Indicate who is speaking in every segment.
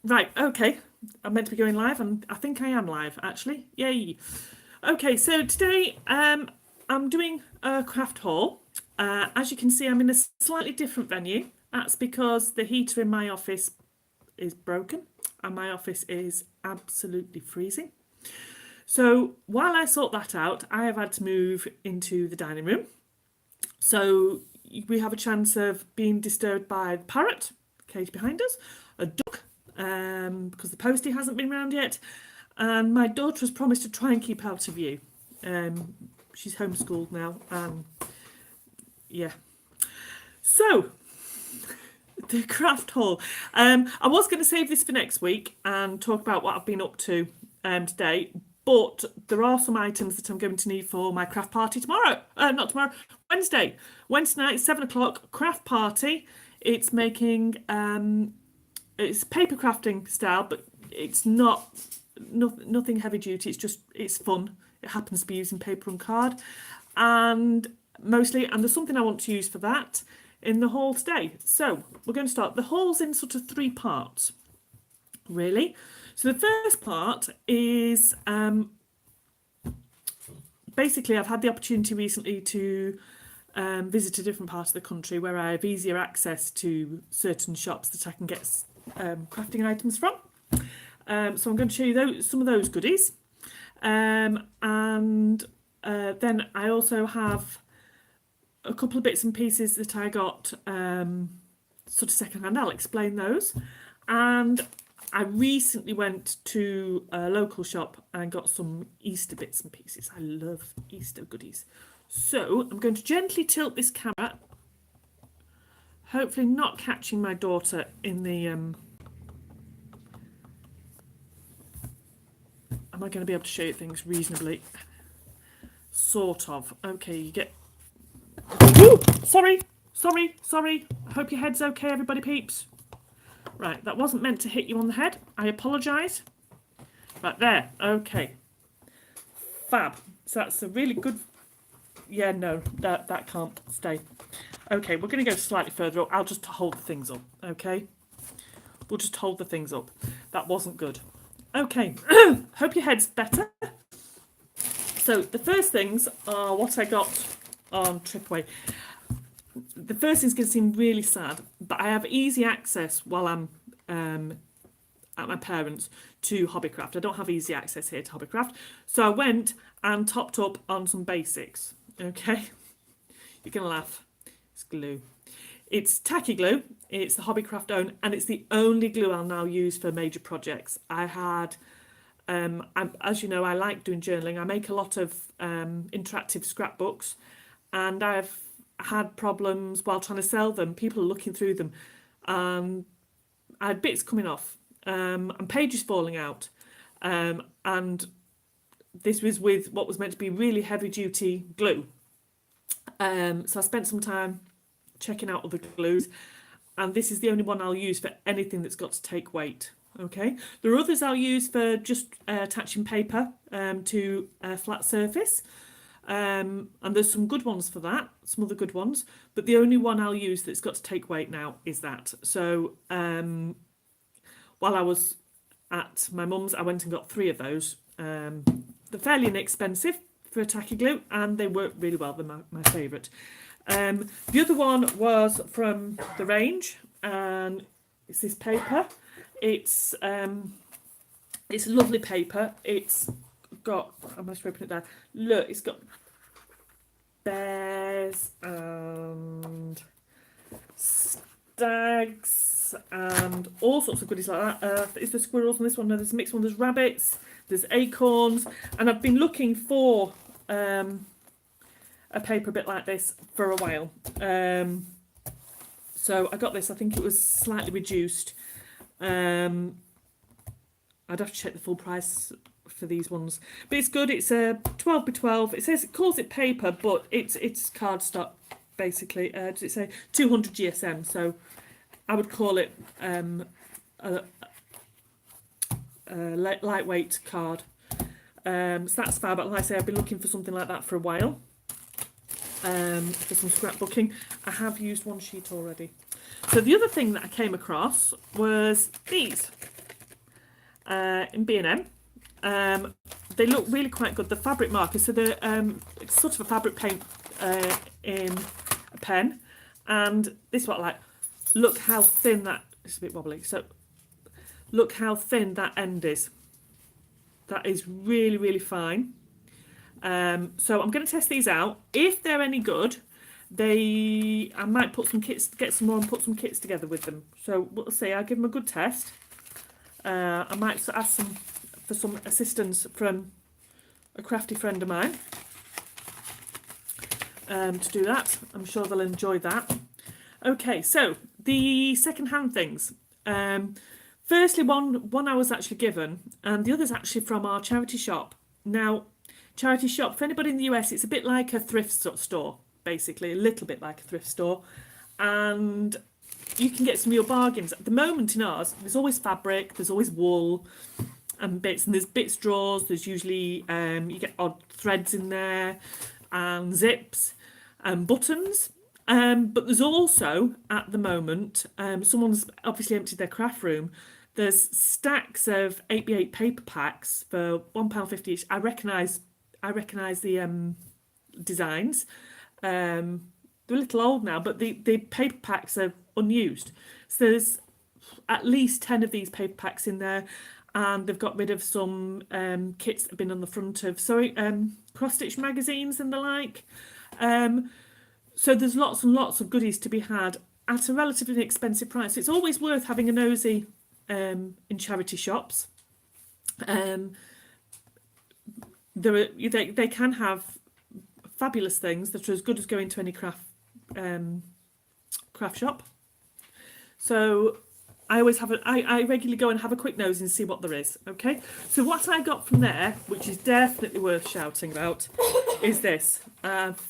Speaker 1: Right, okay. I'm meant to be going live, and I think I am live actually. Yay! Okay, so today I'm doing a craft haul. As you can see, I'm in a slightly different venue. That's because the heater in my office is broken, and my office is absolutely freezing. So while I sort that out, I have had to move into the dining room. So we have a chance of being disturbed by the parrot, cage behind us, a duck, because the postie hasn't been round yet, and my daughter has promised to try and keep out of view. She's homeschooled now, and yeah. So the craft haul. I was going to save this for next week and talk about what I've been up to today, but there are some items that I'm going to need for my craft party tomorrow. Not tomorrow, Wednesday. Wednesday night, 7 o'clock, craft party. It's making it's paper crafting style, but it's nothing heavy duty. It's fun. It happens to be using paper and card, and and there's something I want to use for that in the haul today. So we're going to start. The haul's in sort of three parts, really. So the first part is basically I've had the opportunity recently to visit a different part of the country where I have easier access to certain shops that I can get crafting items from. So I'm going to show you some of those goodies. And then I also have a couple of bits and pieces that I got sort of secondhand. I'll explain those. And I recently went to a local shop and got some Easter bits and pieces. I love Easter goodies. So I'm going to gently tilt this camera, hopefully not catching my daughter in the... Am I going to be able to show you things reasonably? Sort of. Okay, you get... Ooh, sorry. I hope your head's okay, everybody peeps. Right, that wasn't meant to hit you on the head. I apologise. Right, there. Okay. Fab. So that's a really good... Yeah, no, that can't stay. Okay, we're going to go slightly further up. I'll just hold the things up, okay? We'll just hold the things up. That wasn't good. Okay, hope your head's better. So the first things are what I got on Tripway. The first thing's going to seem really sad, but I have easy access while I'm at my parents' to Hobbycraft. I don't have easy access here to Hobbycraft. So I went and topped up on some basics, okay? You're going to laugh. It's glue. It's tacky glue. It's the Hobbycraft own, and it's the only glue I'll now use for major projects. I had, as you know, I like doing journaling. I make a lot of interactive scrapbooks, and I've had problems while trying to sell them. People are looking through them. I had bits coming off and pages falling out. And this was with what was meant to be really heavy duty glue. So I spent some time checking out other glues, and this is the only one I'll use for anything that's got to take weight. Okay, there are others I'll use for just attaching paper to a flat surface, and there's some good ones for that, some other good ones, but the only one I'll use that's got to take weight now is that. So while I was at my mum's, I went and got 3 of those. They're fairly inexpensive for a tacky glue, and they work really well. They're my favourite. The other one was from the range, and it's this paper. It's lovely paper. It's got, I must open it down. Look, it's got bears and stags and all sorts of goodies like that. Is there squirrels on this one? No, there's a mixed one. There's rabbits, there's acorns, and I've been looking for a paper a bit like this for a while. So I got this. I think it was slightly reduced. I'd have to check the full price for these ones, but it's good. It's a 12 by 12. It calls it paper, but it's cardstock basically. Does it say 200 GSM? So I would call it a lightweight card. So that's fab. But like I say, I've been looking for something like that for a while. For some scrapbooking. I have used one sheet already. So the other thing that I came across was these. in B&M. They look really quite good. The fabric markers, so they're it's sort of a fabric paint in a pen. And this is what I like. Look how thin that, it's a bit wobbly, so look how thin that end is. That is really, really fine. So I'm going to test these out. If they're any good, I might put some kits, get some more and put some kits together with them. So we'll see. I'll give them a good test. I might ask for some assistance from a crafty friend of mine to do that. I'm sure they'll enjoy that. Okay, so the second-hand things. Firstly, one I was actually given, and the other's actually from our charity shop. Now, charity shop, for anybody in the US, it's a bit like a thrift store, basically, a little bit like a thrift store. And you can get some real bargains. At the moment in ours, there's always fabric, there's always wool and bits, and there's bits drawers, there's usually, you get odd threads in there, and zips, and buttons. But there's also, at the moment, someone's obviously emptied their craft room. There's stacks of 8x8 paper packs for £1.50 each. I recognise the designs. They're a little old now, but the paper packs are unused. So there's at least 10 of these paper packs in there, and they've got rid of some kits that have been on the front of cross-stitch magazines and the like. So there's lots and lots of goodies to be had at a relatively inexpensive price. It's always worth having a nosy in charity shops. They can have fabulous things that are as good as going to any craft shop. So I always I regularly go and have a quick nose and see what there is. Okay, so what I got from there, which is definitely worth shouting about, is this. I've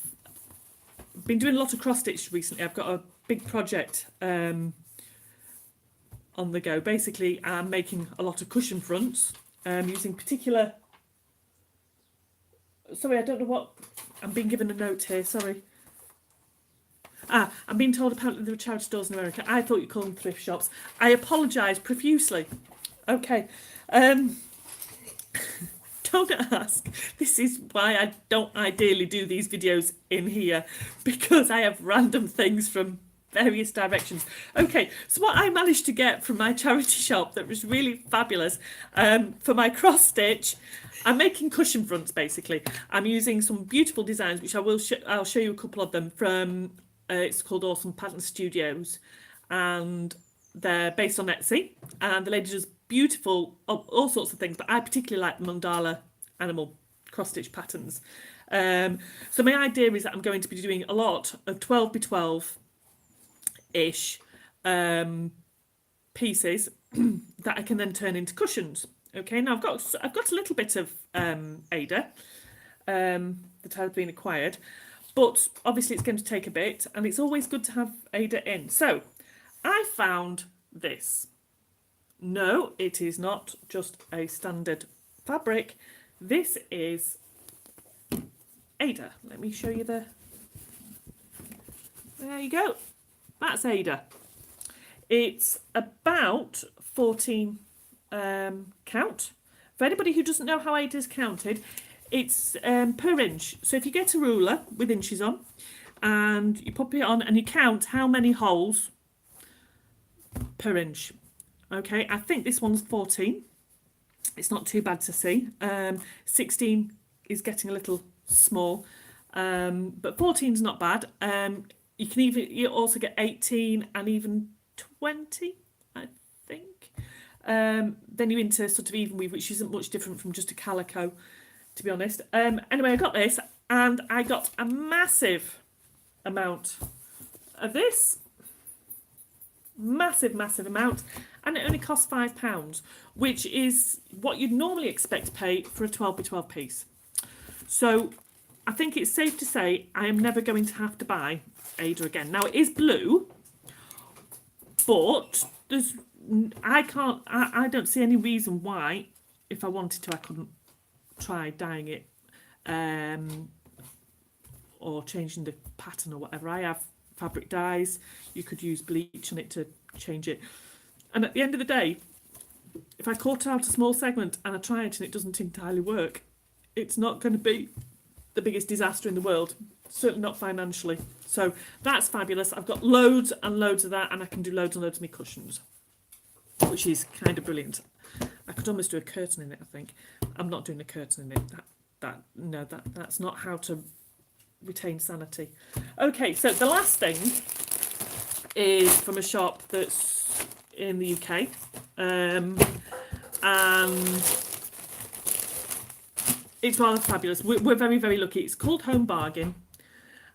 Speaker 1: been doing a lot of cross stitch recently. I've got a big project on the go. Basically, I'm making a lot of cushion fronts using particular. Sorry, I don't know what. I'm being given a note here. Sorry. I'm being told apparently there are charity stores in America. I thought you called them thrift shops. I apologise profusely. Okay. Don't ask. This is why I don't ideally do these videos in here, because I have random things from various directions. Okay, so what I managed to get from my charity shop that was really fabulous for my cross stitch, I'm making cushion fronts basically. I'm using some beautiful designs, which I'll show you a couple of them from. It's called Awesome Pattern Studios, and they're based on Etsy. And the lady does beautiful, all sorts of things, but I particularly like the mandala animal cross-stitch patterns. So my idea is that I'm going to be doing a lot of 12x12-ish pieces that I can then turn into cushions. Okay, now I've got a little bit of Aida that has been acquired, but obviously it's going to take a bit, and it's always good to have Aida in. So I found this. No, it is not just a standard fabric. This is Aida. Let me show you there you go. That's Aida. It's about 14 count. For anybody who doesn't know how Aida is counted, it's per inch. So if you get a ruler with inches on and you pop it on and you count how many holes per inch. Okay, I think this one's 14. It's not too bad to see. 16 is getting a little small, but 14 is not bad. You also get 18 and even 20, I think. Then you're into sort of even weave, which isn't much different from just a calico, to be honest. Anyway, I got this, and I got a massive amount of this. Massive amount, and it only costs £5, which is what you'd normally expect to pay for a 12x12 piece. So I think it's safe to say I am never going to have to buy Aida again. Now it is blue, but I don't see any reason why, if I wanted to, I couldn't try dyeing it or changing the pattern or whatever. I have fabric dyes. You could use bleach on it to change it. And at the end of the day, if I cut out a small segment and I try it and it doesn't entirely work, it's not going to be the biggest disaster in the world, certainly not financially. So that's fabulous. I've got loads and loads of that, and I can do loads and loads of my cushions, which is kind of brilliant. I could almost do a curtain in it, I think. I'm not doing a curtain in it. That's not how to retain sanity. Okay, so the last thing is from a shop that's in the UK, and it's rather fabulous. We're very, very lucky. It's called Home Bargain,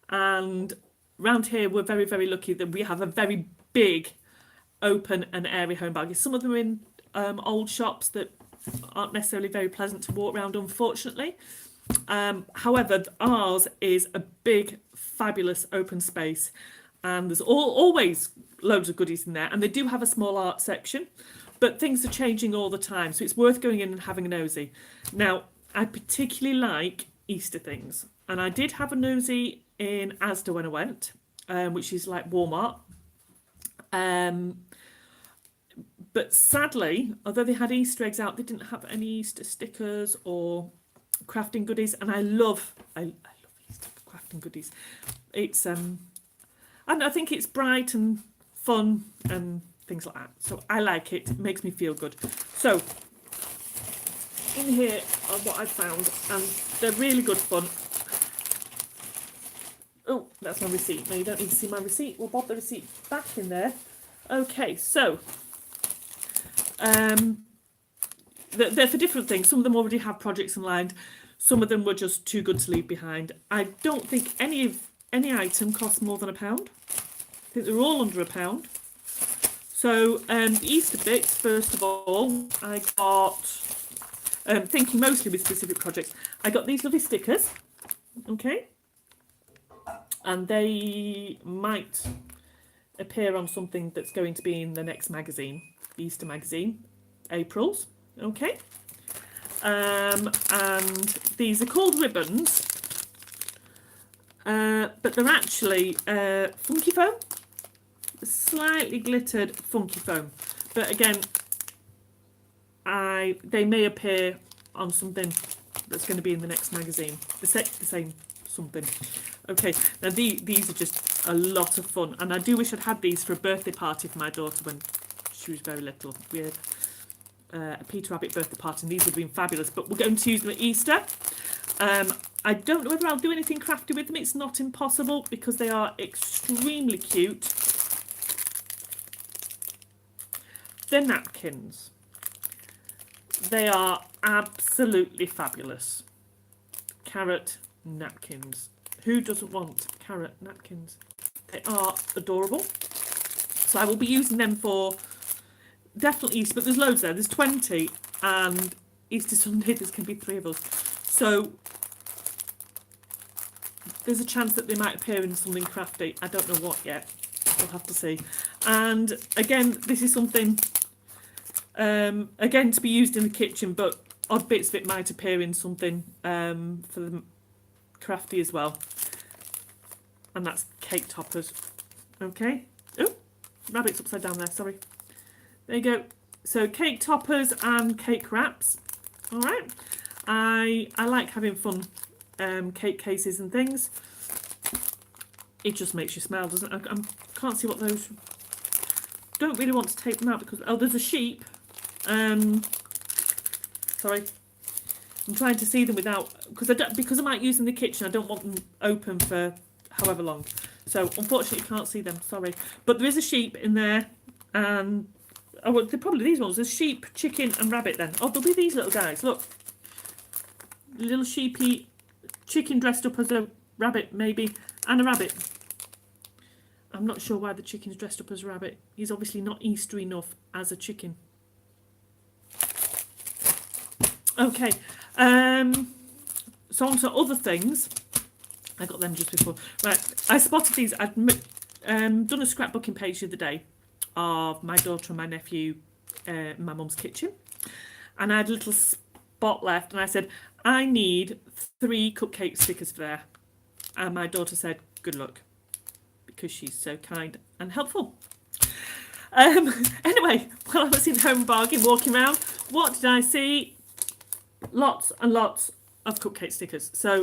Speaker 1: and round here we're very, very lucky that we have a very big, open and airy Home Bargain. Some of them are in old shops that aren't necessarily very pleasant to walk around, unfortunately. However, ours is a big, fabulous open space, and there's always loads of goodies in there, and they do have a small art section, but things are changing all the time, so it's worth going in and having a nosy. Now, I particularly like Easter things, and I did have a nosy in Asda when I went, which is like Walmart. But sadly, although they had Easter eggs out, they didn't have any Easter stickers or crafting goodies, and I love Easter crafting goodies. It's and I think it's bright and fun and things like that. So I like it. It makes me feel good. So in here are what I found, and they're really good fun. Oh, that's my receipt. Now you don't need to see my receipt. We'll pop the receipt back in there. Okay, so they're for different things. Some of them already have projects in mind. Some of them were just too good to leave behind. I don't think any item costs more than £1. I think they're all under £1. So the Easter bits, first of all, I got, thinking mostly with specific projects, I got these lovely stickers, okay? And they might appear on something that's going to be in the next magazine, Easter magazine, April's, okay? And these are called ribbons, but they're actually funky foam, slightly glittered funky foam. But again, they may appear on something that's going to be in the next magazine, the same something. Okay, now these are just a lot of fun, and I do wish I'd had these for a birthday party for my daughter when she was very little. We had a Peter Rabbit birthday party, and these would have been fabulous, but we're going to use them at Easter. I don't know whether I'll do anything crafty with them. It's not impossible because they are extremely cute. They're napkins. They are absolutely fabulous. Carrot napkins. Who doesn't want carrot napkins? They are adorable. So I will be using them for definitely Easter, but there's loads there. There's 20, and Easter Sunday there's going to be 3 of us. So there's a chance that they might appear in something crafty. I don't know what yet. We'll have to see. And again, this is something, again, to be used in the kitchen, but odd bits of it might appear in something for the crafty as well. And that's cake toppers. Okay. Oh, rabbit's upside down there, sorry. There you go. So cake toppers and cake wraps. All right. I like having fun cake cases and things. It just makes you smile, doesn't it? I can't see what those... Don't really want to take them out because... Oh, there's a sheep. Sorry. I'm trying to see them without... Because I might use them in the kitchen, I don't want them open for however long. So, unfortunately, you can't see them. Sorry. But there is a sheep in there. And... Oh, well, they're probably these ones. There's sheep, chicken and rabbit then. Oh, there'll be these little guys. Look. Little sheepy chicken dressed up as a rabbit, maybe. And a rabbit. I'm not sure why the chicken's dressed up as a rabbit. He's obviously not Easter enough as a chicken. Okay. So on to other things. I got them just before. Right. I spotted these. I'd done a scrapbooking page the other day of my daughter and my nephew in my mum's kitchen. And I had a little spot left. And I said, I need 3 cupcake stickers for there. And my daughter said, good luck. Because she's so kind and helpful. Anyway, while I was in Home Bargain walking around, what did I see? Lots and lots of cupcake stickers. So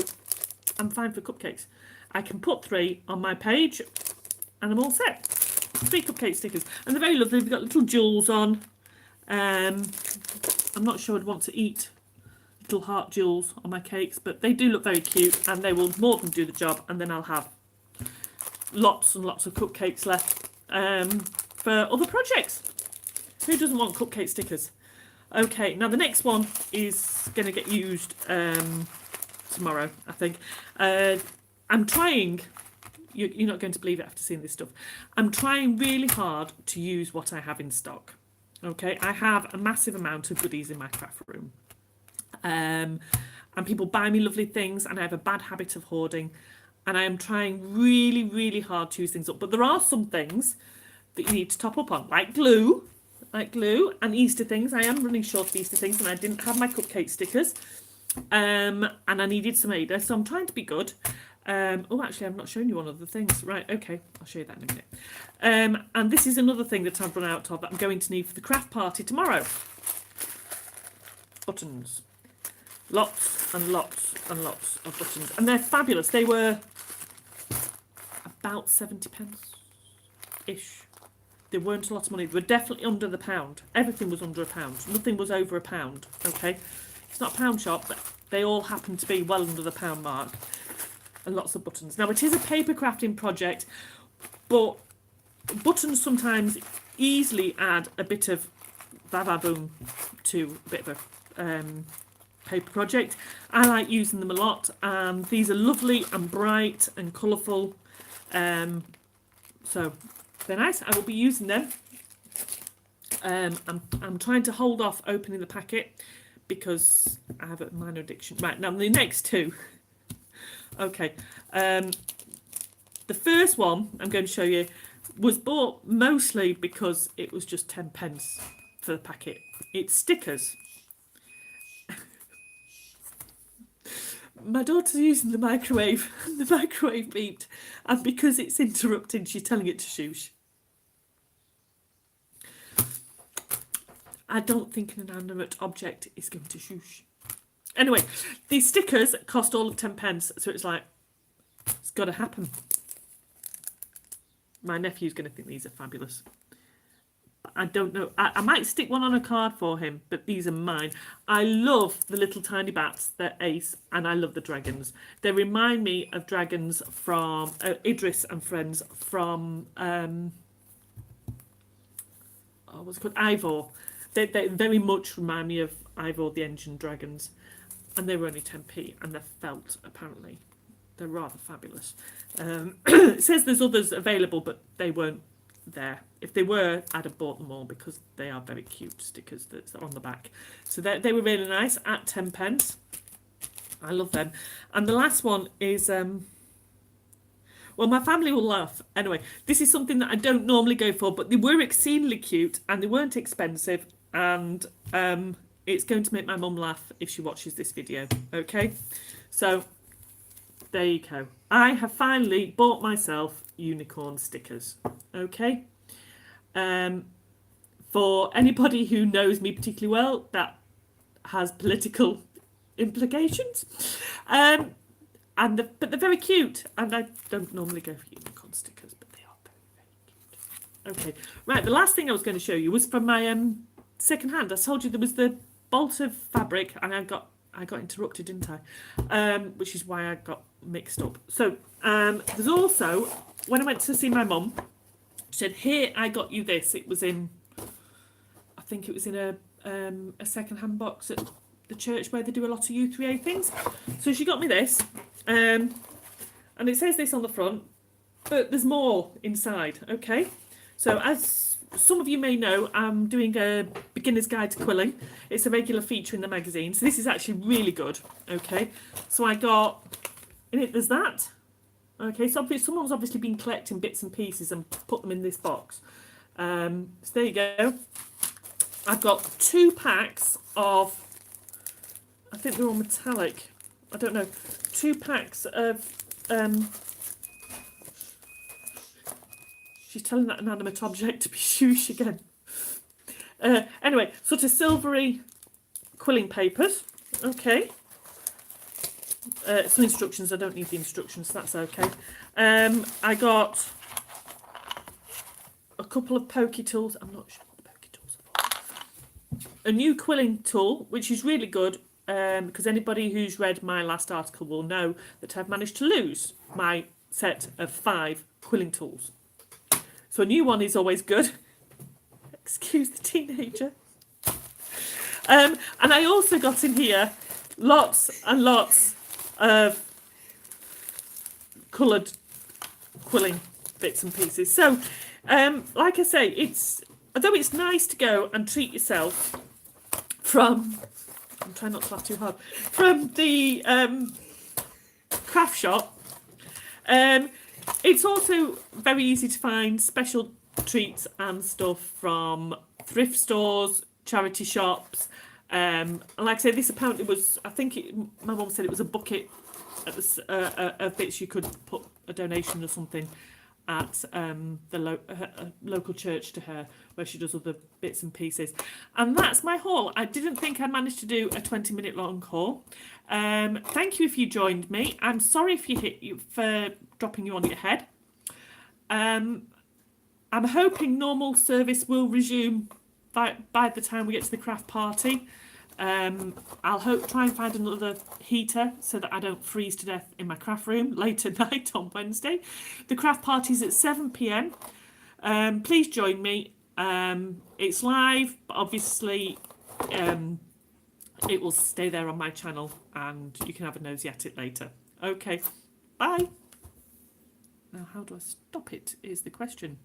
Speaker 1: I'm fine for cupcakes. I can put 3 on my page and I'm all set. 3 cupcake stickers. And they're very lovely. They've got little jewels on. I'm not sure I'd want to eat little heart jewels on my cakes, but they do look very cute and they will more than do the job, and then I'll have lots and lots of cupcakes left for other projects. Who doesn't want cupcake stickers? Okay, now the next one is going to get used tomorrow, I think. I'm trying, you're not going to believe it after seeing this stuff, I'm trying really hard to use what I have in stock. Okay, I have a massive amount of goodies in my craft room. And people buy me lovely things, and I have a bad habit of hoarding, and I am trying really, really hard to use things up. But there are some things that you need to top up on, like glue and Easter things. I am running short of Easter things, and I didn't have my cupcake stickers, and I needed some Ada, so I'm trying to be good. Oh, actually, I've not shown you one of the things. Right, okay, I'll show you that in a minute. And this is another thing that I've run out of that I'm going to need for the craft party tomorrow. Buttons. Lots and lots and lots of buttons. And they're fabulous. They were about 70p-ish. They weren't a lot of money. They were definitely under the £1. Everything was under £1. Nothing was over £1, okay? It's not a pound shop, but they all happen to be well under the £1 mark. And lots of buttons. Now, it is a paper crafting project, but buttons sometimes easily add a bit of va-va-boom to a bit of a paper project. I like using them a lot, and these are lovely and bright and colourful. So they're nice. I will be using them. I'm trying to hold off opening the packet because I have a minor addiction. Right, now the next two. Okay, the first one I'm going to show you was bought mostly because it was just 10p for the packet. It's stickers. My daughter's using the microwave, and the microwave beeped, and because it's interrupting, she's telling it to shush. I don't think an inanimate object is going to shush. Anyway, these stickers cost all of 10p, so it's like, it's got to happen. My nephew's going to think these are fabulous. I don't know. I might stick one on a card for him, but these are mine. I love the little tiny bats. They're ace, and I love the dragons. They remind me of dragons from Idris and friends from what's it called? Ivor. They very much remind me of Ivor the Engine Dragons, and they were only 10p, and they're felt apparently. They're rather fabulous. It says there's others available, but they weren't there. If they were, I'd have bought them all because they are very cute stickers that's on the back. So they were really nice at 10p. I love them. And the last one is, well, my family will laugh. Anyway, this is something that I don't normally go for, but they were exceedingly cute and they weren't expensive, and it's going to make my mum laugh if she watches this video. Okay, so there you go. I have finally bought myself unicorn stickers. Okay. For anybody who knows me particularly well, that has political implications. But they're very cute, and I don't normally go for unicorn stickers, but they are very, very cute. Okay, right. The last thing I was going to show you was from my second hand. I told you there was the bolt of fabric, and I got interrupted, didn't I? Which is why I got mixed up. So there's also, when I went to see my mum, she said, "Here, I got you this." It was in, I think it was in a second-hand box at the church where they do a lot of U3A things. So she got me this, and it says this on the front, but there's more inside. Okay, so as some of you may know, I'm doing a beginner's guide to quilling. It's a regular feature in the magazine, so this is actually really good. Okay, so I got in it. There's that. Okay, so someone's obviously been collecting bits and pieces and put them in this box. So there you go. I've got 2 packs of, I think they're all metallic. I don't know. 2 packs of She's telling that inanimate object to be shoosh again. Anyway, sort of silvery quilling papers. Okay. Some instructions. I don't need the instructions. That's okay. I got a couple of pokey tools. I'm not sure what the pokey tools are for. A new quilling tool, which is really good because anybody who's read my last article will know that I've managed to lose my set of 5 quilling tools. So a new one is always good. Excuse the teenager. And I also got in here lots and lots of coloured quilling bits and pieces. So, like I say, although it's nice to go and treat yourself from, I'm trying not to laugh too hard, from the craft shop, it's also very easy to find special treats and stuff from thrift stores, charity shops. And like I say, this apparently was, I think my mum said it was a bucket of bits you could put a donation or something at the local church to her, where she does other bits and pieces. And that's my haul. I didn't think I'd managed to do a 20-minute long haul. Thank you if you joined me. I'm sorry if for dropping you on your head. I'm hoping normal service will resume by the time we get to the craft party. I'll try and find another heater so that I don't freeze to death in my craft room late at night on Wednesday. The craft party's at 7 p.m. Please join me. It's live, but obviously it will stay there on my channel and you can have a nosy at it later. Okay, bye. Now how do I stop it is the question.